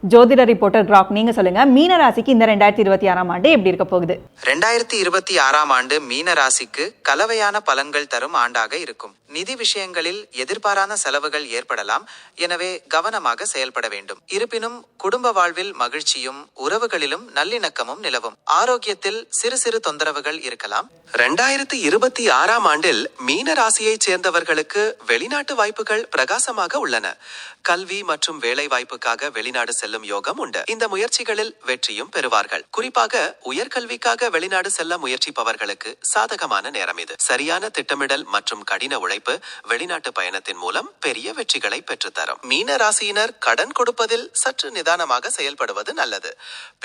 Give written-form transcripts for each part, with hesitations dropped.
ஜோதிட reporter crack, நீங்க சொல்லுங்க, மீன ராசிக்கு இந்த 2026ஆம் ஆண்டு எப்படி இருக்க போகுது? 2026ஆம் ஆண்டு மீன ராசிக்கு கலவையான பலன்கள் தரும் ஆண்டாக இருக்கும். நிதி விஷயங்களில் எதிர்பாராத செலவுகள் ஏற்படலாம், எனவே கவனமாக செயல்பட வேண்டும். இருப்பினும் குடும்ப வாழ்வில் மகிழ்ச்சியும் உறவுகளிலும் நல்லிணக்கமும் நிலவும். ஆரோக்கியத்தில் சிறு சிறு தொந்தரவுகள் இருக்கலாம். 2026ஆம் ஆண்டில் மீன ராசியைச் சேர்ந்தவர்களுக்கு வெளிநாட்டு வாய்ப்புகள் பிரகாசமாக உள்ளன. கல்வி மற்றும் வேலை வாய்ப்புக்காக வெளிநாடு செல்லும் யோகம் உண்டு. இந்த முயற்சிகளில் வெற்றியும் பெறுவார்கள். குறிப்பாக உயர்கல்விக்காக வெளிநாடு செல்ல முயற்சிப்பவர்களுக்கு சாதகமான நேரம் இது. சரியான திட்டமிடல் மற்றும் கடின உழைப்பு வெளிநாட்டு பயணத்தின் மூலம் பெரிய வெற்றிகளை பெற்றுத்தரும். மீன ராசியினர் கடன் கொடுப்பதில் சற்று நிதானமாக செயல்படுவது நல்லது.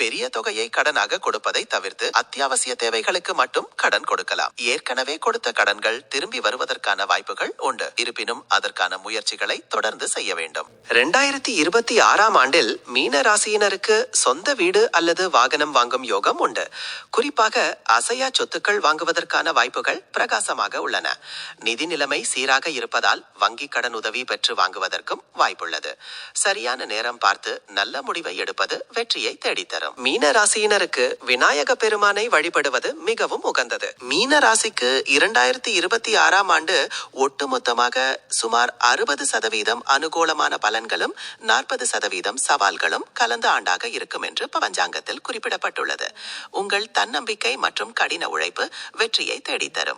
பெரிய தொகையை கடனாக கொடுப்பதை தவிர்த்து அத்தியாவசிய தேவைகளுக்கு மட்டும் கடன் கொடுக்கலாம். ஏற்கனவே கொடுத்த கடன்கள் திரும்பி வருவதற்கான வாய்ப்புகள் உண்டு. இருப்பினும் அதற்கான முயற்சிகளை தொடர்ந்து செய்ய வேண்டும். 2026ஆம் ஆண்டில் மீன ராசியினருக்கு சொந்த வீடு அல்லது வாகனம் வாங்கும் யோகம் உண்டு. குறிப்பாக அசையா சொத்துக்கள் வாங்குவதற்கான வாய்ப்புகள் பிரகாசமாக உள்ளன. நிதி நிலைமை சீராக இருப்பதால் வங்கி கடன் உதவி பெற்று வாங்குவதற்கும் வாய்ப்புள்ளது. சரியான நேரம் பார்த்து நல்ல முடிவை எடுப்பது வெற்றியை தேடித்தரும். மீன ராசியினருக்கு விநாயக பெருமானை வழிபடுவது மிகவும் உகந்தது. மீன ராசிக்கு 2026ஆம் ஆண்டு ஒட்டுமொத்தமாக சுமார் 60% அனுகூலமான பலன்களும் 40% சவால்களும் கலந்த ஆண்டாக இருக்கும் என்று பஞ்சாங்கத்தில் குறிப்பிடப்பட்டுள்ளது. உங்கள் தன்னம்பிக்கை மற்றும் கடின உழைப்பு வெற்றியை தேடித்தரும்.